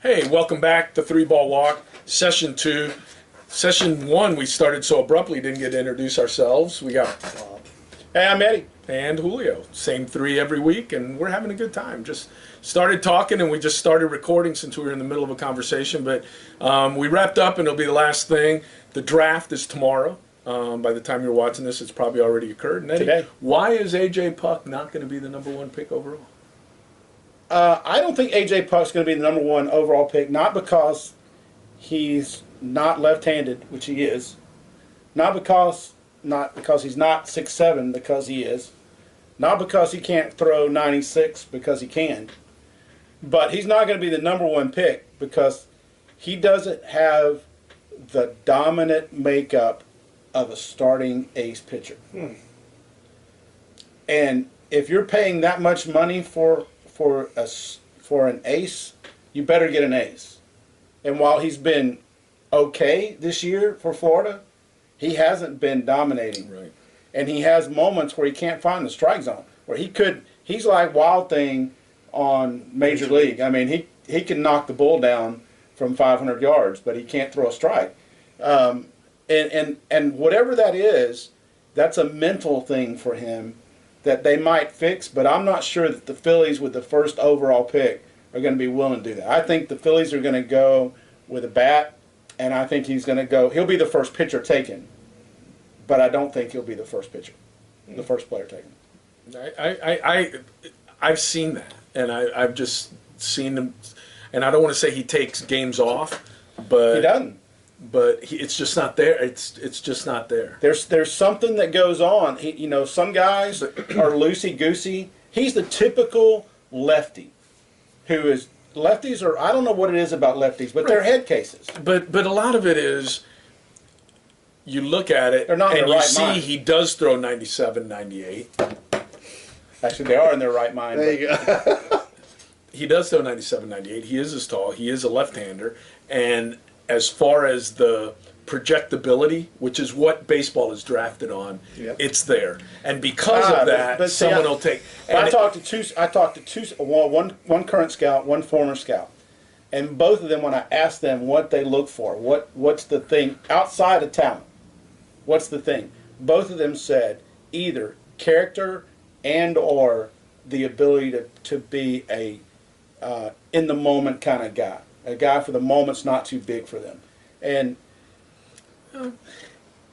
Hey, welcome back to Three Ball Walk, Session 2. Session 1, we started so abruptly, didn't get to introduce ourselves. We got Hey, I'm Eddie. and Julio. Same three every week, and we're having a good time. Just started talking, and we just started recording since we were in the middle of a conversation. But we wrapped up, and it'll be the last thing. The draft is tomorrow. By the time you're watching this, it's probably already occurred. And Eddie, Today. why is A.J. Puck not going to be the number 1 pick overall? I don't think A.J. Puck's going to be the number 1 overall pick, not because he's not left-handed, which he is, not because he's not 6'7", because he is, not because he can't throw 96, because he can, but he's not going to be the number 1 pick because he doesn't have the dominant makeup of a starting ace pitcher. And if you're paying that much money for an ace, you better get an ace. And while he's been okay this year for Florida, he hasn't been dominating. Right. And he has moments where he can't find the strike zone, where he's like Wild Thing on Major League. I mean, he can knock the bull down from 500 yards, but he can't throw a strike. And whatever that is, that's a mental thing for him that they might fix, but I'm not sure that the Phillies with the first overall pick are going to be willing to do that. I think the Phillies are going to go with a bat, and I think he'll be the first pitcher taken, but I don't think he'll be the first pitcher, the first player taken. I've seen that, and I've just seen him, and I don't want to say he takes games off, but He doesn't. But it's just not there. It's just not there. There's something that goes on. Some guys are loosey goosey. He's the typical lefty, lefties are. I don't know what it is about lefties, but they're head cases. But a lot of it is, you look at it They're not in and their you right see mind. he does throw 97, 98. Actually, they are in their right mind. There you go. He does throw 97, 98. He is as tall. He is a left-hander, and as far as the projectability, which is what baseball is drafted on, Yep. it's there. And because of that, but see, someone will take. I talked to two, one current scout, one former scout, and both of them, when I asked them what they look for, what's the thing outside of talent, what's the thing? Both of them said either character and or the ability to be a in the moment kind of guy. A guy for the moment's not too big for them.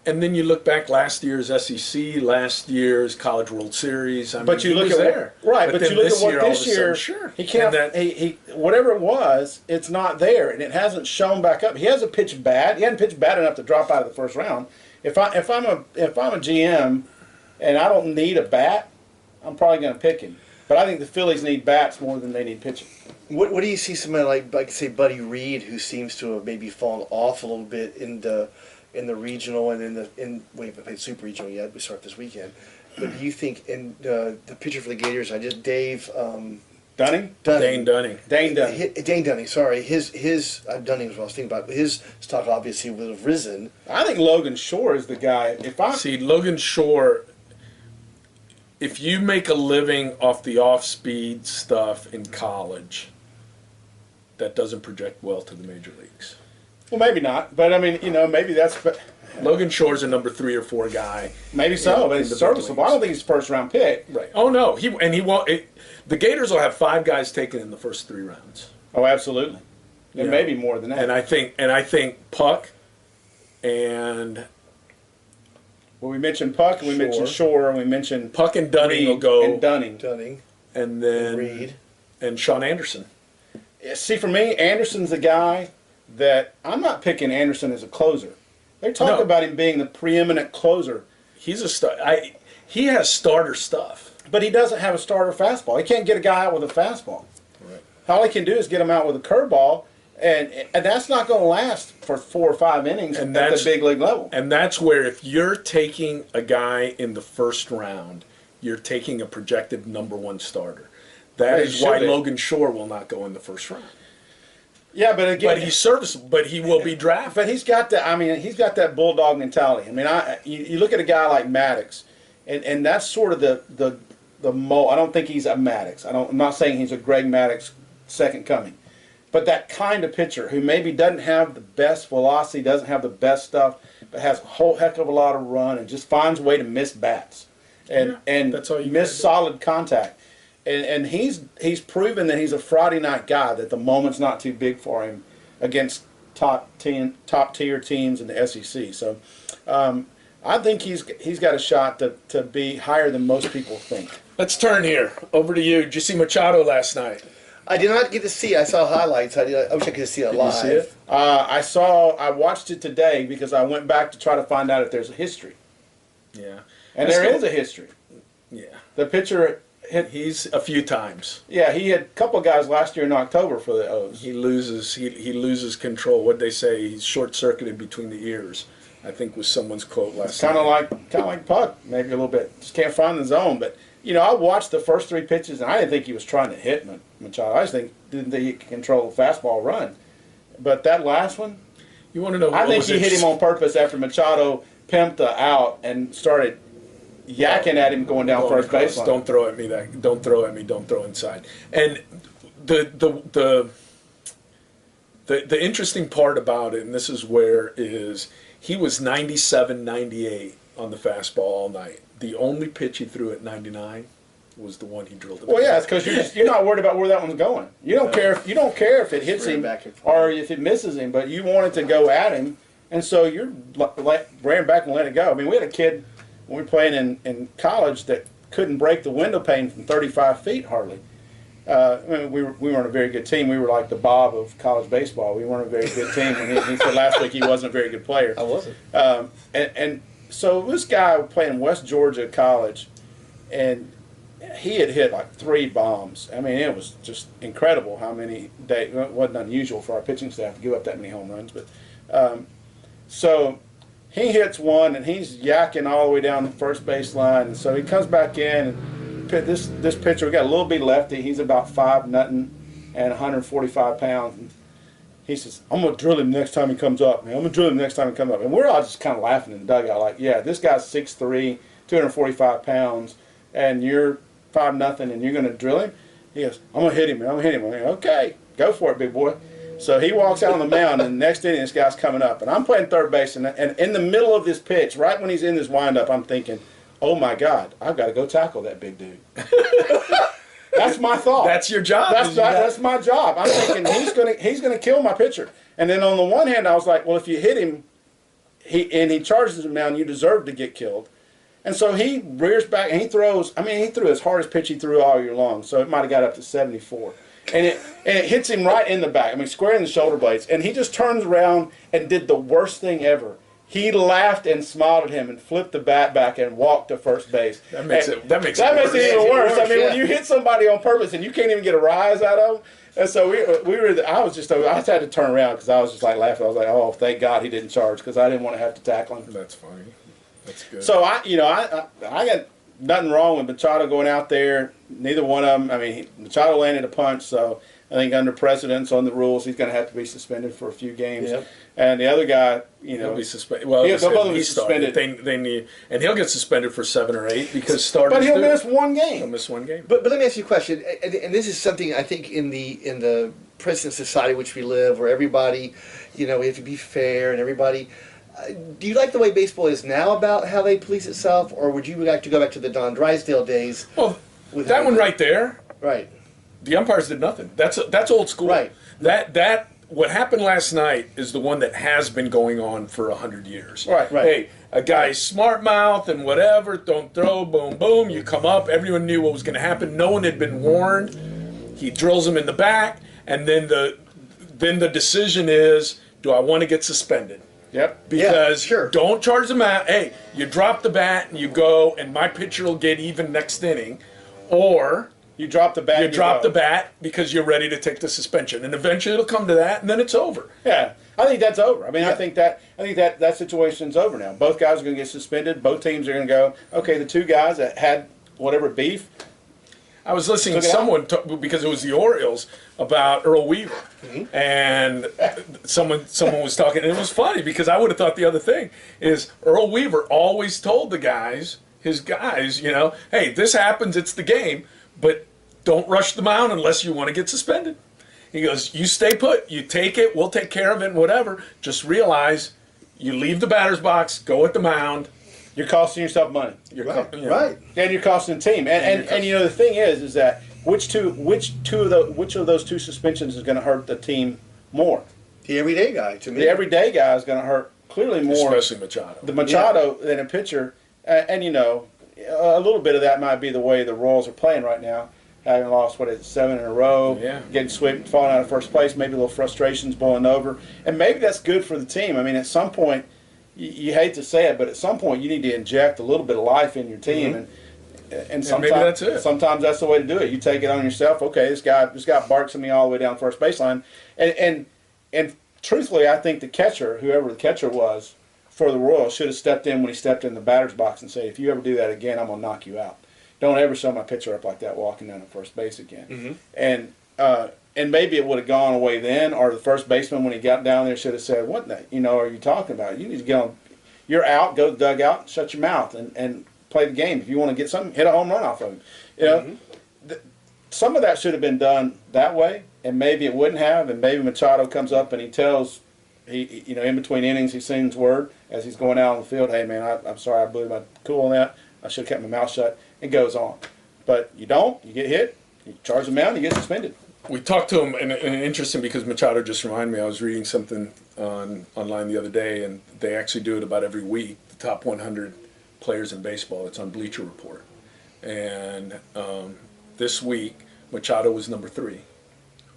And then you look back last year's SEC, last year's College World Series. I but mean, you look he at was there, right. But then you look at what all of a this year. sudden, sure, He can't. And that- He whatever it was, it's not there, and it hasn't shown back up. He hasn't pitched bad. He hadn't pitched bad enough to drop out of the first round. If I'm a GM, and I don't need a bat, I'm probably going to pick him. But I think the Phillies need bats more than they need pitching. What do you see somebody like say Buddy Reed, who seems to have maybe fallen off a little bit in the regional and we haven't played super regional yet. We start this weekend. But do you think in the pitcher for the Gators? Dave Dunning. Dane Dunning. Dane Dunning. Dane Dunning. Sorry, his Dunning was what I was thinking about. His stock obviously would have risen. I think Logan Shore is the guy. See, Logan Shore, if you make a living off the off-speed stuff in college, that doesn't project well to the major leagues. Well, maybe not, but I mean, maybe that's. Logan Shore's a number 3 or 4 guy. Maybe so, Yeah, but in he's the big serviceable. I leagues. don't think he's a first-round pick. Right. Oh no, he won't. The Gators will have 5 guys taken in the first 3 rounds. Oh, absolutely. And Yeah. maybe more than that. And I think Puck and Well, we mentioned Puck, and we mentioned Shore, and we mentioned Puck and Dunning Reed will go, and Dunning. and then Reed. and Sean Anderson. Yeah, see, for me, Anderson's a guy that I'm not picking Anderson as a closer. They talk No. about him being the preeminent closer, He's a star. He has starter stuff. but he doesn't have a starter fastball. He can't get a guy out with a fastball. Right. All he can do is get him out with a curveball, and that's not going to last for 4 or 5 innings And at the that's- big league level. And that's where if you're taking a guy in the first round, you're taking a projected number 1 starter. That Yeah, is he why should be. Logan Shore will not go in the first round. Yeah, but again, But he's serviceable. But he will be drafted. But he's got that. I mean, he's got that bulldog mentality. I mean, you look at a guy like Maddox, and that's sort of the mold. I don't think he's a Maddox. I'm not saying he's a Greg Maddox second coming, but that kind of pitcher who maybe doesn't have the best velocity, doesn't have the best stuff, but has a whole heck of a lot of run and just finds a way to miss bats and that's all you miss gotta do. solid contact. And he's proven that he's a Friday night guy, that the moment's not too big for him against top tier teams in the SEC. So I think he's got a shot to be higher than most people think. Let's turn here. Over to you. Did you see Machado last night? I did not get to see. I saw highlights. I wish I could see it Did live. you see it? I watched it today because I went back to try to find out if there's a history. Yeah. And That's there the- is a history. Yeah. The pitcher hit, He's a few times. yeah, he had a couple of guys last year in October for the O's. He loses control. What'd they say? He's short circuited between the ears, I think was someone's quote last Kind night. of like Puck, maybe a little bit. Just can't find the zone. But I watched the first 3 pitches, and I didn't think he was trying to hit Machado. I just didn't think he could control the fastball run. But that last one, You want to know? I what think was he hit him on purpose after Machado pimped out and started yakking at him going down first baseline. Don't throw at me. Don't throw at me. Don't throw inside. And the interesting part about it, and this is where is he was 97, 98 on the fastball all night. The only pitch he threw at 99 was the one he drilled. Well, yeah, it's because you're not worried about where that one's going. You don't care if it hits Ran him back and forth. or if it misses him, but you want it to go at him, and so you're ran back and let it go. I mean, we had a kid when we were playing in college that couldn't break the window pane from 35 feet hardly. I mean, we weren't a very good team. We were like the Bob of college baseball. We weren't a very good team. And he said last week he wasn't a very good player. I wasn't. And so this guy was playing West Georgia College, and he had hit like 3 bombs. I mean, it was just incredible how many days. It wasn't unusual for our pitching staff to give up that many home runs. But so he hits one, and he's yakking all the way down the first base line. And so he comes back in, and this pitcher, we got a little bitty lefty. He's about 5'0" and 145 pounds. And he says, "I'm gonna drill him next time he comes up, man. I'm gonna drill him next time he comes up." And we're all just kind of laughing in the dugout, like, "Yeah, this guy's 6'3", 245 pounds, and you're 5-0, and you're gonna drill him?" He goes, "I'm gonna hit him, man. I'm gonna hit him." I'm like, "Okay, go for it, big boy." So he walks out on the mound, and the next inning, this guy's coming up, and I'm playing third base, and in the middle of this pitch, right when he's in this windup, I'm thinking, "Oh my God, I've got to go tackle that big dude." That's my thought. That's your job. That's my job. I'm thinking he's gonna kill my pitcher. And then on the one hand, I was like, well, if you hit him, he charges him down, you deserve to get killed. And so he rears back and he throws. I mean, he threw his hardest pitch he threw all year long. So it might have got up to 74, and it hits him right in the back. I mean, square in the shoulder blades. And he just turns around and did the worst thing ever. He laughed and smiled at him and flipped the bat back and walked to first base. That makes it even worse. worse, I mean, yeah. when you hit somebody on purpose and you can't even get a rise out of them. And so I just had to turn around because I was just like laughing. I was like, "Oh, thank God he didn't charge," because I didn't want to have to tackle him. That's funny. That's good. So I got nothing wrong with Machado going out there. Neither one of them. I mean, Machado landed a punch, so I think under precedence on the rules, he's going to have to be suspended for a few games. Yep. And the other guy, He'll be suspended. Well, they'll both be he started. suspended. They need, and he'll get suspended for 7 or 8 because starters. but he'll do. miss one He'll game. miss one game. But let me ask you a question, and this is something I think in the present society in which we live, where everybody, we have to be fair, and everybody. Do you like the way baseball is now about how they police itself, or would you like to go back to the Don Drysdale days? Well, with that one right there, Right. the umpires did nothing. That's old school. Right. That what happened last night is the one that has been going on for 100 years. Right. Hey, a guy's smart mouth and whatever, don't throw, boom, boom. You come up. Everyone knew what was going to happen. No one had been warned. He drills him in the back, and then the decision is, do I want to get suspended? Yep. Because sure. don't charge them out. Hey, you drop the bat and you go, and my pitcher will get even next inning, or You drop the bat. you and drop go. the bat because you're ready to take the suspension, and eventually it'll come to that, and then it's over. Yeah, I think that's over. I mean, I think that situation's over now. Both guys are going to get suspended. Both teams are going to go, okay, the 2 guys that had whatever beef. I was listening to Took it out. someone talk, because it was the Orioles, about Earl Weaver, and someone was talking, and it was funny because I would have thought the other thing is Earl Weaver always told his guys, hey, this happens, it's the game, but don't rush the mound unless you want to get suspended. He goes, you stay put, you take it, we'll take care of it, and whatever. Just realize you leave the batter's box, go at the mound. You're costing yourself money. You're Right, you know, right. And you're costing the team. And you know the thing is that which of those two suspensions is going to hurt the team more? The everyday guy, to me. The everyday guy is going to hurt clearly more. Especially Machado. The Machado than a pitcher. And you know, a little bit of that might be the way the Royals are playing right now. Having lost, 7 in a row, Yeah. getting swept, falling out of first place, maybe a little frustrations boiling over. And maybe that's good for the team. I mean, at some point, you hate to say it, but at some point you need to inject a little bit of life in your team. And sometimes, maybe that's it. Sometimes that's the way to do it. You take it on yourself. Okay, this guy barks at me all the way down first baseline. And truthfully, I think the catcher, whoever the catcher was for the Royals, should have stepped in when he stepped in the batter's box and said, if you ever do that again, I'm going to knock you out. Don't ever show my pitcher up like that walking down to first base again. And maybe it would have gone away then, or the first baseman when he got down there should have said, "What are you talking about? You need to get on. You're out. Go to the dugout, shut your mouth, and play the game. If you want to get something, hit a home run off of him." You know, some of that should have been done that way, and maybe it wouldn't have. And maybe Machado comes up and he tells, in between innings, he sings word as he's going out on the field. Hey man, I'm sorry, I blew my cool on that. I should have kept my mouth shut. It goes on, but you don't. You get hit. You charge the mound. You get suspended. We talked to him, and interesting because Machado just reminded me. I was reading something online the other day, and they actually do it about every week. The top 100 players in baseball. It's on Bleacher Report, and this week Machado was number 3,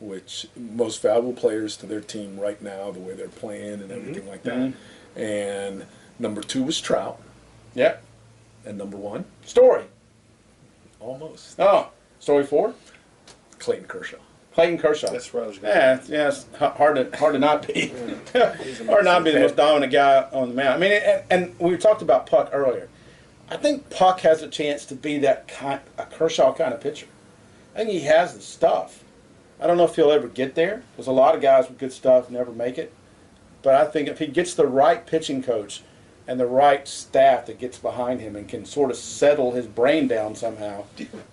which most valuable players to their team right now, the way they're playing and everything like that. And number 2 was Trout, Yeah. and number 1, Story. almost, Oh, story 4. Clayton Kershaw. Clayton Kershaw. That's where I was going. Yeah, it's hard to not be. Hard not be the most dominant guy on the mound. I mean, and we talked about Puck earlier. I think Puck has a chance to be a Kershaw kind of pitcher. I think he has the stuff. I don't know if he'll ever get there, because a lot of guys with good stuff never make it. But I think if he gets the right pitching coach and the right staff that gets behind him and can sort of settle his brain down somehow,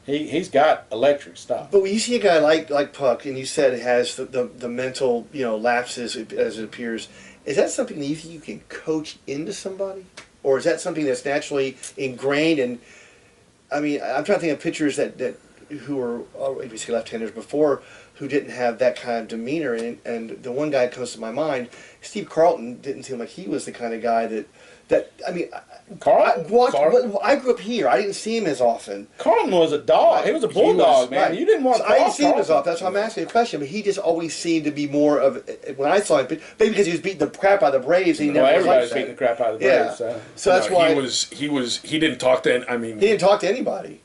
he's got electric stuff. But when you see a guy like Puck, and you said it has the mental lapses as it appears, is that something that you think you can coach into somebody, or is that something that's naturally ingrained? And I mean, I'm trying to think of pitchers that who were obviously left-handers before, who didn't have that kind of demeanor. And the one guy that comes to my mind, Steve Carlton, didn't seem like he was the kind of guy that I mean, I grew up here. I didn't see him as often. Carlton was a dog. He was a bulldog, man. Right. You didn't want. So I didn't see him as often. That's why I'm asking a question. But he just always seemed to be more of when I saw him. Maybe because he was beating the crap out of the Braves. He never Everybody's was like beating the crap out of the Yeah. Braves. So that's why He didn't talk to. I mean, he didn't talk to anybody.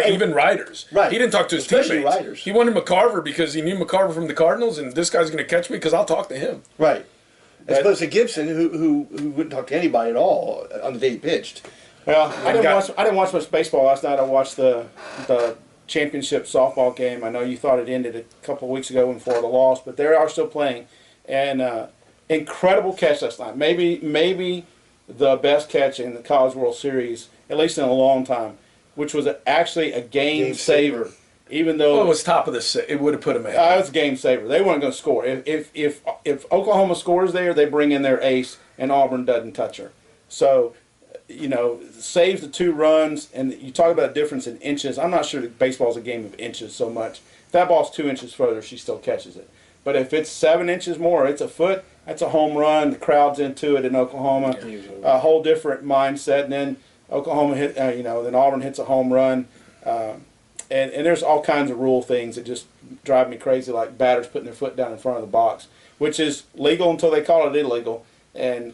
even riders. Right. He didn't talk to his Especially teammates. riders. He wanted McCarver because he knew McCarver from the Cardinals, and this guy's going to catch me because I'll talk to him. Right. As opposed to Gibson, who wouldn't talk to anybody at all on the day he pitched. Well, I didn't watch much baseball last night. I watched the championship softball game. I know you thought it ended a couple of weeks ago when Florida lost, but they are still playing. And incredible catch last night. Maybe the best catch in the College World Series, at least in a long time, which was actually a game saver. Even though it was top of the set, it would have put him ahead. it was a game saver. They weren't going to score. If Oklahoma scores there, they bring in their ace, and Auburn doesn't touch her. So, saves the 2 runs, and you talk about a difference in inches. I'm not sure that baseball's a game of inches so much. If that ball's 2 inches further, she still catches it. But if it's 7 inches more, it's a foot, that's a home run. The crowd's into it in Oklahoma. A whole different mindset. And then Oklahoma then Auburn hits a home run. And there's all kinds of rule things that just drive me crazy, like batters putting their foot down in front of the box, which is legal until they call it illegal. And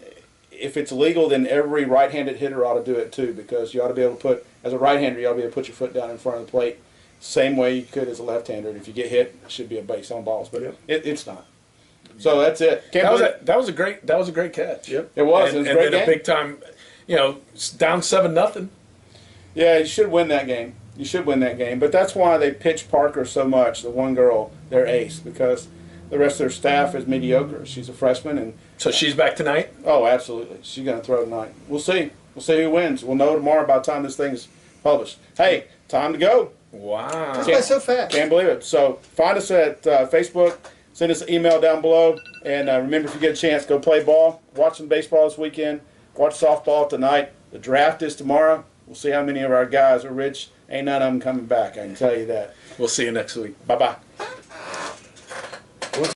if it's illegal, then every right-handed hitter ought to do it too, because you ought to be able to as a right-hander, you ought to be able to put your foot down in front of the plate, same way you could as a left-hander. And if you get hit, it should be a base on balls, but it's not. So that's it. That was a great catch. Yep. It was. And it was a great then game. a big time, down 7-0. Yeah, you should win that game. You should win that game. But that's why they pitch Parker so much, the one girl, their ace, because the rest of their staff is mediocre. She's a freshman. And So she's back tonight? oh, absolutely. She's going to throw tonight. We'll see. We'll see who wins. We'll know tomorrow by the time this thing is published. Hey, time to go. Wow. That's why it's so fast. Can't believe it. So find us at Facebook, send us an email down below. And remember, if you get a chance, go play ball. Watch some baseball this weekend. Watch softball tonight. The draft is tomorrow. We'll see how many of our guys are rich. Ain't none of them coming back, I can tell you that. We'll see you next week. Bye-bye.